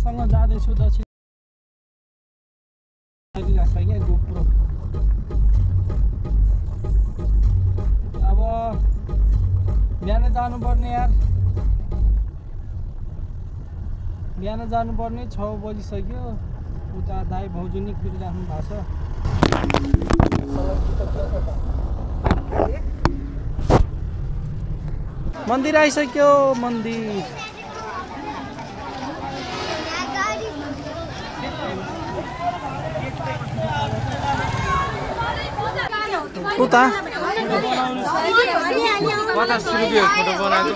दादासँग जाँदैछु दक्षिण गोप्रो। अब बिहान जानुपर्ने यार, बिहान जानुपर्ने 6 बजिसक्यो। उता दाइ भाउजू नि कुरिराख्नु भएको छ। मन्दिर आइसक्यो। मन्दिर उता 50 रुपैयाँ फोटो बनाएको।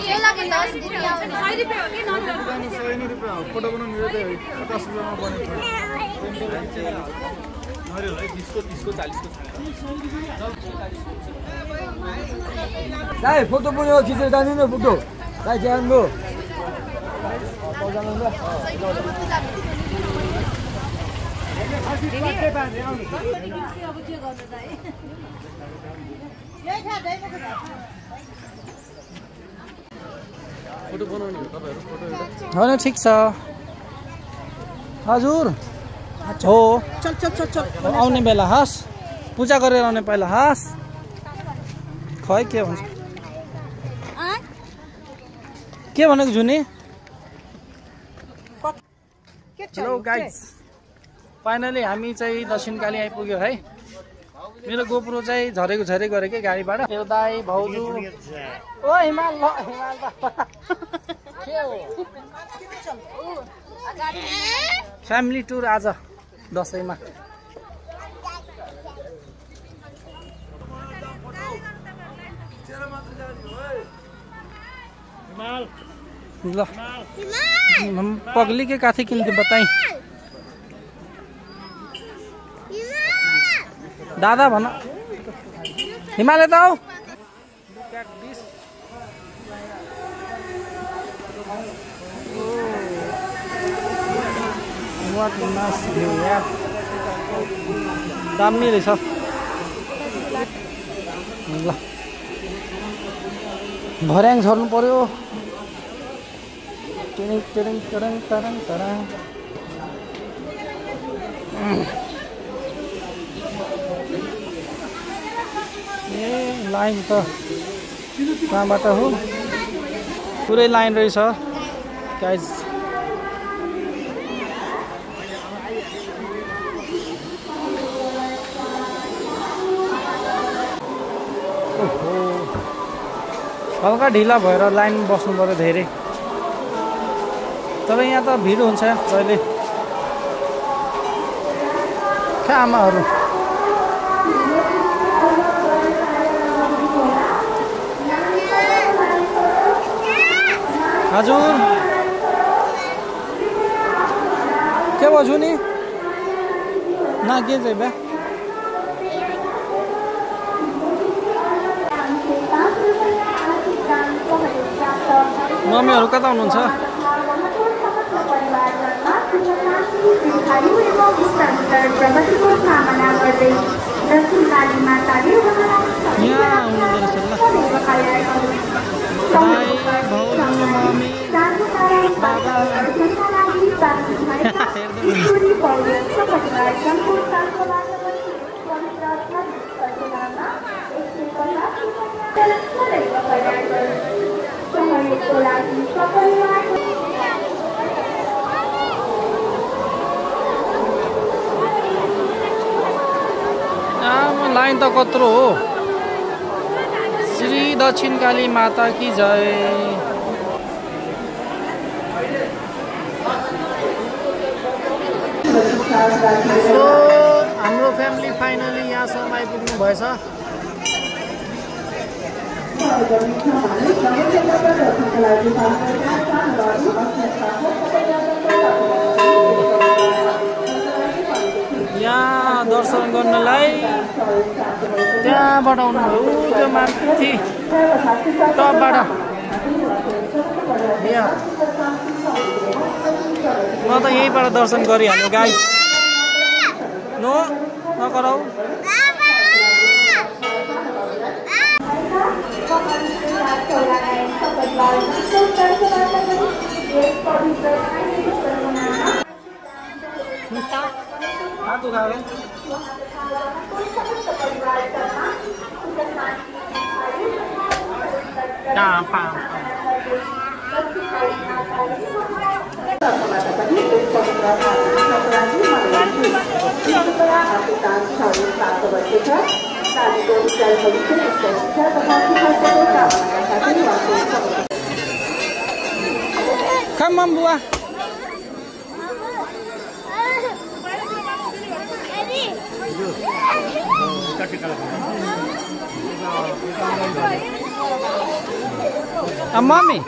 फोटो बनाउनु यो त 50 रुपैयाँमा बनेको। दाइ फोटो पनि खिचेर जाने न फोटो दाइ जानु फोटो बनाउने हो तपाईहरु फोटो एउटा होइन ठिक छ हजुर हो चल चल चल चल आउने बेला हस् पूजा गरेर आउने पहिला हस् खै के भन्छ के भनेको जुनी हेलो गाइस फाइनली हामी चाहिँ दक्षिणकाली आइपुग्यो है मेरो गोप्रो चाहिँ झरेको गरे के गाडीबाट मेरो दाइ भाउजू ओ हिमाल के हो फ्यामिली टुर आज दशैंमा ल पगली के काथे किन के बताई दादा भन हिमालय त आऊ दामी रहेछ ल भर्याङ झर्नु पर्यो टिरिङ टिरिङ टरङ टरङ टरङ ए लाइन त कहाँबाट हो पुरै लाइन रहेछ गाइस हल्का ढिला भएर लाइन बस्नु पर्यो धेरै तर यहाँ त भिड हुन्छ जहिले आमाहरू हजुर के भयो नि ना के चाहिँ बे मम्मीहरू कता हुनुहुन्छ यहाँ हुनुहुँदो रहेछ ल दाइ भाउजू मम्मी बाबा लाइन त कत्रो हो श्री दक्षिणकाली माता की जय सो हाम्रो फ्यामिली फाइनली यहाँसम्म आइपुग्नु भएछ यहाँ दर्शन गर्नलाई त्यहाँबाट आउनुभयो त्यो माथि टपबाट म त यहीँबाट दर्शन गरिहाल्नु गाइस नो नकराउ सत्तु खाएको Come on, बुआ mommy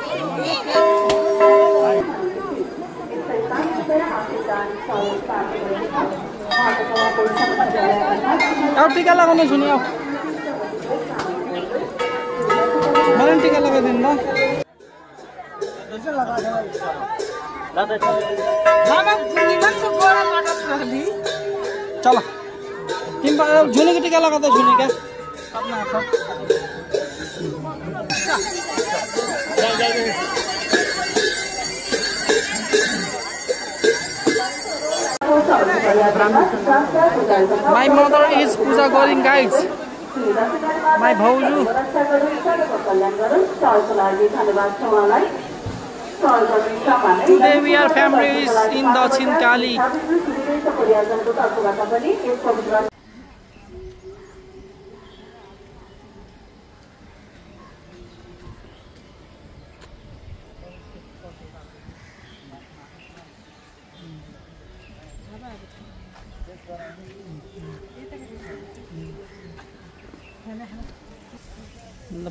अब टीका लगाउनु छु नि मलाई टीका लगाइदिनु ल चलो झुने को टीका लगाता झुने क्या अपना My mother is puja going, guys. My bhauju. Today we are families in Dashin Kali.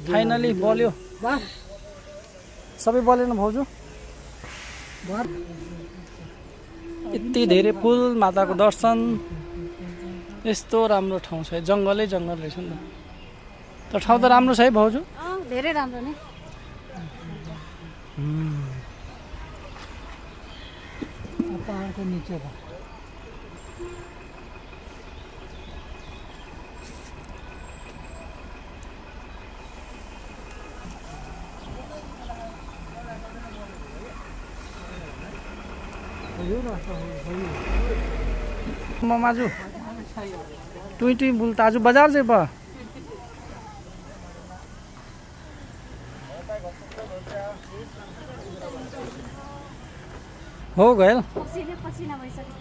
Finally बोल्यो सबै बोलेन भाउजू यति धेरै फुल माताको दर्शन यस्तो राम्रो ठाउँ छ जंगलै जंगल रहेछ नि त ठाउँ त राम्रो छ है भाउजू धेरै राम्रो नि पहाडको नीचे भयो माजू टुई बुल ताजू बाजार से बा हो गयो पसिना भइसक्यो